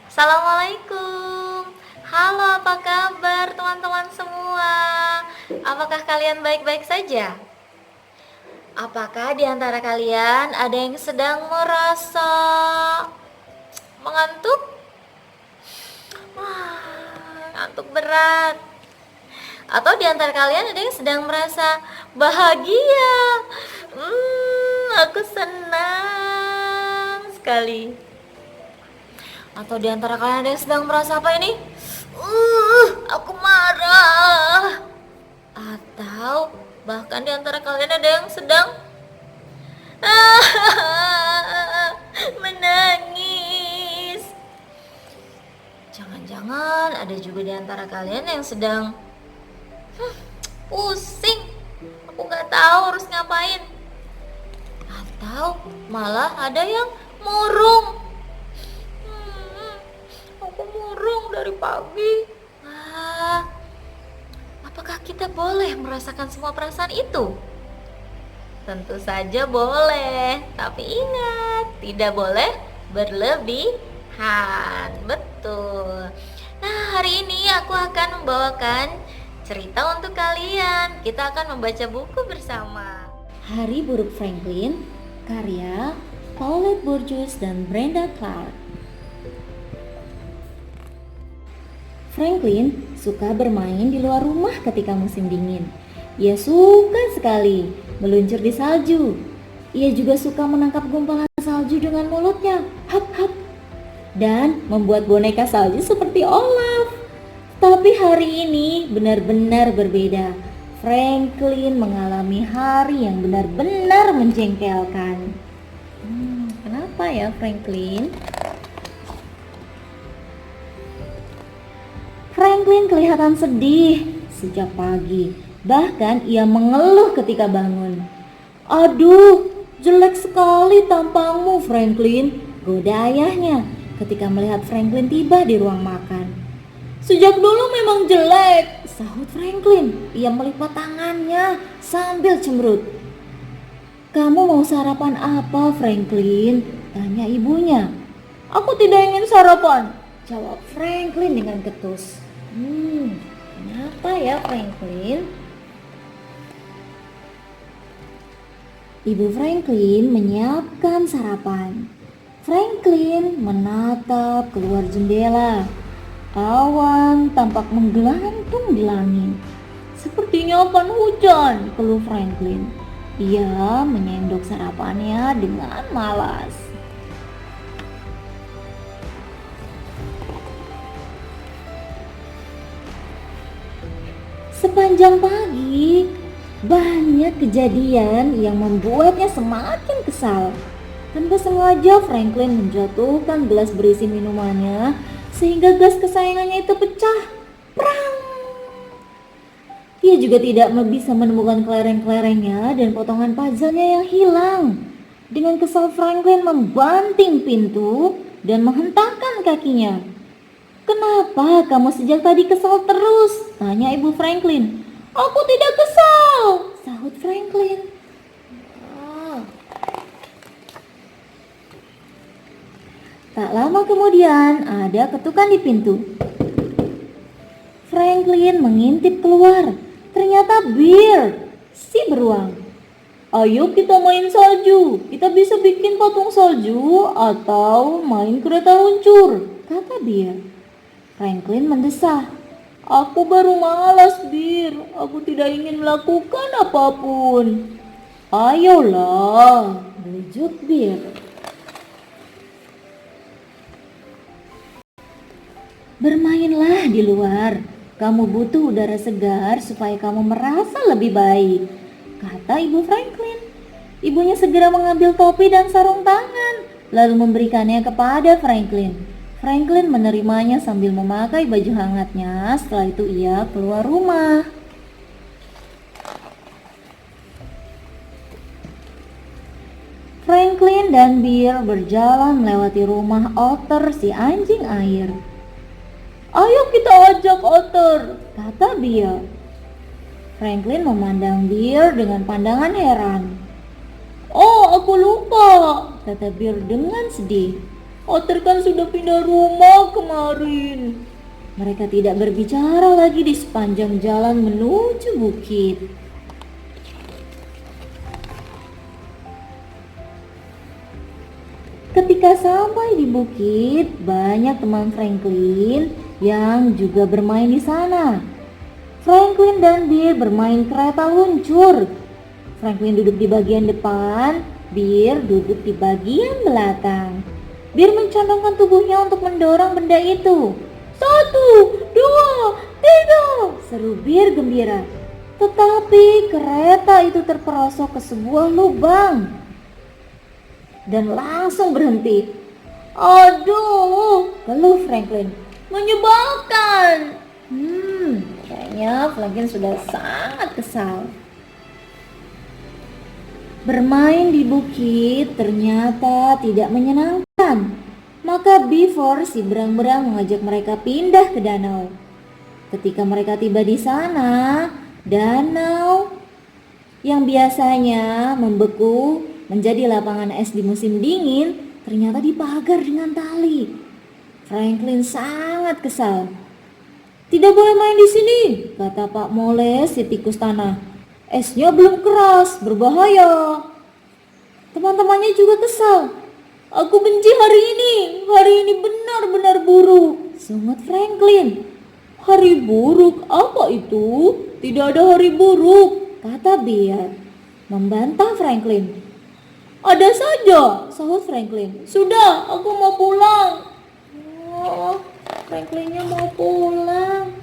Assalamualaikum. Halo, apa kabar teman-teman semua? Apakah kalian baik-baik saja? Apakah di antara kalian ada yang sedang merasa mengantuk? Ngantuk berat. Atau di antara kalian ada yang sedang merasa bahagia? Aku senang sekali. Atau di antara kalian ada yang sedang merasa apa ini? Aku marah. Atau bahkan di antara kalian ada yang sedang menangis. Jangan-jangan ada juga di antara kalian yang sedang pusing. Aku gak tahu harus ngapain. Atau malah ada yang murung. Aku murung dari pagi. Apakah kita boleh merasakan semua perasaan itu? Tentu saja boleh, tapi ingat, tidak boleh berlebihan. Betul. Nah, hari ini aku akan membawakan cerita untuk kalian. Kita akan membaca buku bersama. Hari Buruk Franklin, karya Paulette Burgess dan Brenda Clark. Franklin suka bermain di luar rumah ketika musim dingin. Ia suka sekali meluncur di salju. Ia juga suka menangkap gumpalan salju dengan mulutnya, hap hap, dan membuat boneka salju seperti Olaf. Tapi hari ini benar-benar berbeda. Franklin mengalami hari yang benar-benar menjengkelkan. Kenapa ya Franklin? Franklin kelihatan sedih sejak pagi. Bahkan ia mengeluh ketika bangun. "Aduh, jelek sekali tampangmu, Franklin," goda ayahnya ketika melihat Franklin tiba di ruang makan. "Sejak dulu memang jelek," sahut Franklin. Ia melipat tangannya sambil cemberut. "Kamu mau sarapan apa, Franklin?" tanya ibunya. "Aku tidak ingin sarapan," jawab Franklin dengan ketus. Kenapa ya Franklin? Ibu Franklin menyiapkan sarapan. Franklin menatap keluar jendela. Awan tampak menggelantung di langit. "Sepertinya akan hujan," keluh Franklin. Ia menyendok sarapannya dengan malas. Sepanjang pagi, banyak kejadian yang membuatnya semakin kesal. Tanpa sengaja Franklin menjatuhkan gelas berisi minumannya sehingga gelas kesayangannya itu pecah. Prang! Ia juga tidak bisa menemukan kelereng-kelerengnya dan potongan puzzle-nya yang hilang. Dengan kesal Franklin membanting pintu dan menghentakkan kakinya. "Kenapa kamu sejak tadi kesal terus?" tanya ibu Franklin. "Aku tidak kesal," sahut Franklin. Tak lama kemudian ada ketukan di pintu. Franklin mengintip keluar. Ternyata Bear, si beruang. "Ayo kita main salju. Kita bisa bikin patung salju atau main kereta luncur," kata Bear. Franklin mendesah. "Aku baru malas, Bir. Aku tidak ingin melakukan apapun." "Ayolah," bujuk Bir. "Bermainlah di luar. Kamu butuh udara segar supaya kamu merasa lebih baik," kata ibu Franklin. Ibunya segera mengambil topi dan sarung tangan, lalu memberikannya kepada Franklin. Franklin menerimanya sambil memakai baju hangatnya. Setelah itu ia keluar rumah. Franklin dan Bear berjalan melewati rumah Otter si anjing air. "Ayo kita ajak Otter," kata Bear. Franklin memandang Bear dengan pandangan heran. "Oh, aku lupa," kata Bear dengan sedih. Otter kan sudah pindah rumah kemarin. Mereka tidak berbicara lagi di sepanjang jalan menuju bukit. Ketika sampai di bukit, banyak teman Franklin yang juga bermain di sana. Franklin dan Bear bermain kereta luncur. Franklin duduk di bagian depan, Bear duduk di bagian belakang. Bear mencondongkan tubuhnya untuk mendorong benda itu. 1, 2, 3, seru Bear gembira. Tetapi kereta itu terperosok ke sebuah lubang dan langsung berhenti. Aduh, keluh Franklin. Menyebalkan. Kayaknya Franklin sudah sangat kesal. Bermain di bukit ternyata tidak menyenangkan. Maka Beaver si berang-berang mengajak mereka pindah ke danau. Ketika mereka tiba di sana, danau yang biasanya membeku menjadi lapangan es di musim dingin ternyata dipagar dengan tali. Franklin sangat kesal. Tidak boleh main di sini, kata Pak Moles si tikus tanah. Esnya belum keras, berbahaya. Teman-temannya juga kesal. Aku benci hari ini benar-benar buruk, sungut Franklin. Hari buruk apa itu? Tidak ada hari buruk, kata Bear, membantah Franklin. Ada saja, sahut Franklin. Sudah, aku mau pulang. Oh, Franklinnya mau pulang.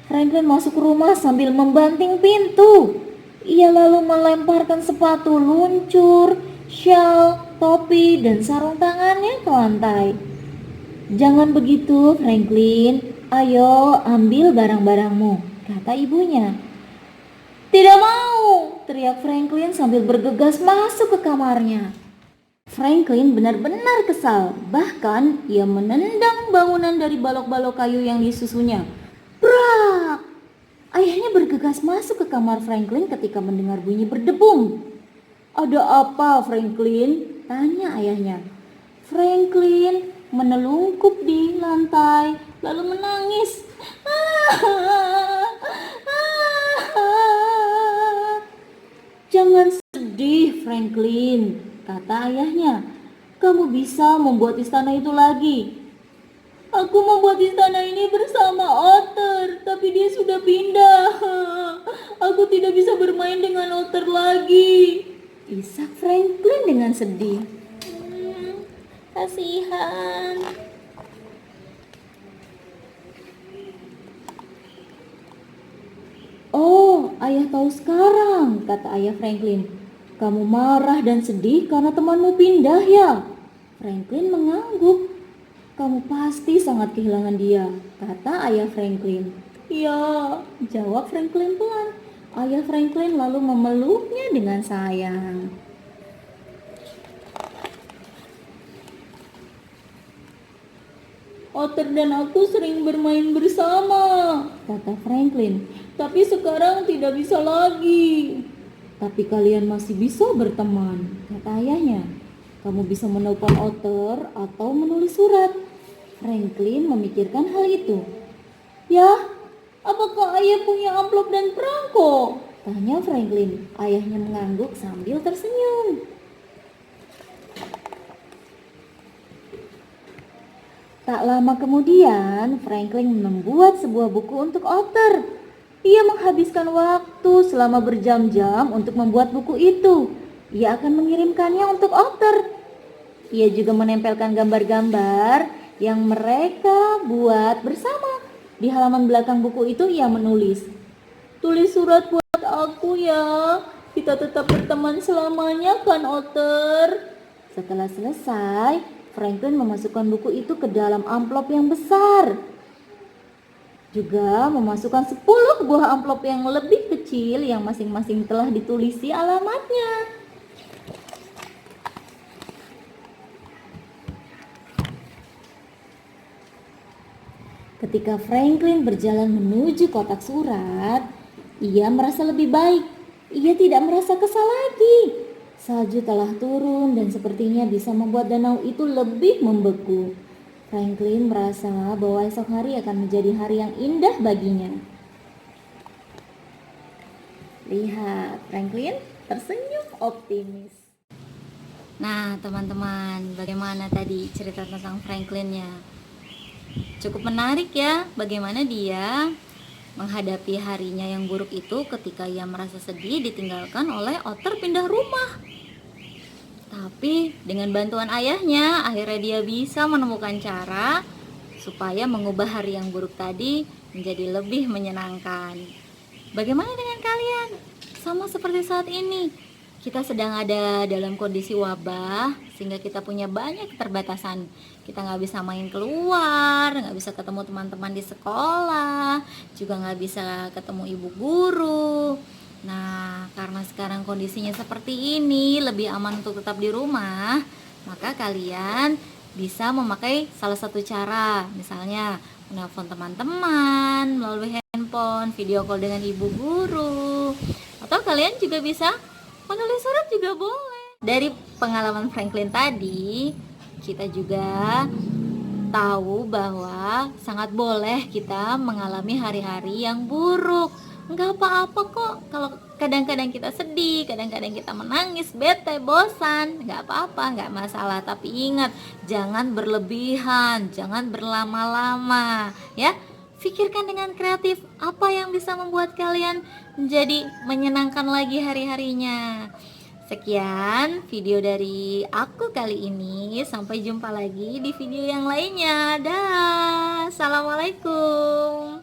Franklin masuk rumah sambil membanting pintu. Ia lalu melemparkan sepatu luncur, syal, topi, dan sarung tangannya ke lantai. Jangan begitu, Franklin. Ayo, ambil barang-barangmu, kata ibunya. Tidak mau, teriak Franklin sambil bergegas masuk ke kamarnya. Franklin benar-benar kesal. Bahkan ia menendang bangunan dari balok-balok kayu yang disusunnya. Brak! Ayahnya bergegas masuk ke kamar Franklin ketika mendengar bunyi berdebung. Ada apa, Franklin? Tanya ayahnya. Franklin menelungkup di lantai lalu menangis. Jangan sedih, Franklin, kata ayahnya. Kamu bisa membuat istana itu lagi. Aku membuat istana ini bersama Otter, tapi dia sudah pindah. Aku tidak bisa bermain dengan Otter lagi, isak Franklin dengan sedih. Kasihan. Oh, ayah tahu sekarang, kata ayah Franklin. Kamu marah dan sedih karena temanmu pindah ya? Franklin mengangguk. Kamu pasti sangat kehilangan dia, kata ayah Franklin. Ya, jawab Franklin pelan. Ayah Franklin lalu memeluknya dengan sayang. Otter dan aku sering bermain bersama, kata Franklin. Tapi sekarang tidak bisa lagi. Tapi kalian masih bisa berteman, kata ayahnya. Kamu bisa menelpon Otter atau menulis surat. Franklin memikirkan hal itu. Ya, apakah ayah punya amplop dan perangko? Tanya Franklin. Ayahnya mengangguk sambil tersenyum. Tak lama kemudian, Franklin membuat sebuah buku untuk Otter. Ia menghabiskan waktu selama berjam-jam untuk membuat buku itu. Ia akan mengirimkannya untuk Otter. Ia juga menempelkan gambar-gambar yang mereka buat bersama. Di halaman belakang buku itu ia menulis, "Tulis surat buat aku ya. Kita tetap berteman selamanya kan, Otter?" Setelah selesai, Franklin memasukkan buku itu ke dalam amplop yang besar. Juga memasukkan 10 buah amplop yang lebih kecil yang masing-masing telah ditulisi alamatnya. Ketika Franklin berjalan menuju kotak surat, ia merasa lebih baik. Ia tidak merasa kesal lagi. Salju telah turun dan sepertinya bisa membuat danau itu lebih membeku. Franklin merasa bahwa esok hari akan menjadi hari yang indah baginya. Lihat, Franklin tersenyum optimis. Nah, teman-teman, bagaimana tadi cerita tentang Franklinnya? Cukup menarik ya, bagaimana dia menghadapi harinya yang buruk itu ketika ia merasa sedih ditinggalkan oleh otter pindah rumah. Tapi dengan bantuan ayahnya, akhirnya dia bisa menemukan cara supaya mengubah hari yang buruk tadi menjadi lebih menyenangkan. Bagaimana dengan kalian? Sama seperti saat ini, kita sedang ada dalam kondisi wabah, sehingga kita punya banyak keterbatasan. Kita nggak bisa main keluar, nggak bisa ketemu teman-teman di sekolah, juga nggak bisa ketemu ibu guru. Nah, karena sekarang kondisinya seperti ini, lebih aman untuk tetap di rumah, maka kalian bisa memakai salah satu cara, misalnya menelpon teman-teman melalui handphone, video call dengan ibu guru, atau kalian juga bisa menulis surat juga boleh. Dari pengalaman Franklin tadi, kita juga tahu bahwa sangat boleh kita mengalami hari-hari yang buruk. Nggak apa-apa kok kalau kadang-kadang kita sedih, kadang-kadang kita menangis, bete, bosan. Nggak apa-apa, nggak masalah. Tapi ingat, jangan berlebihan, jangan berlama-lama, ya. Pikirkan dengan kreatif apa yang bisa membuat kalian menjadi menyenangkan lagi hari-harinya. Sekian video dari aku kali ini. Sampai jumpa lagi di video yang lainnya. Dah, assalamualaikum.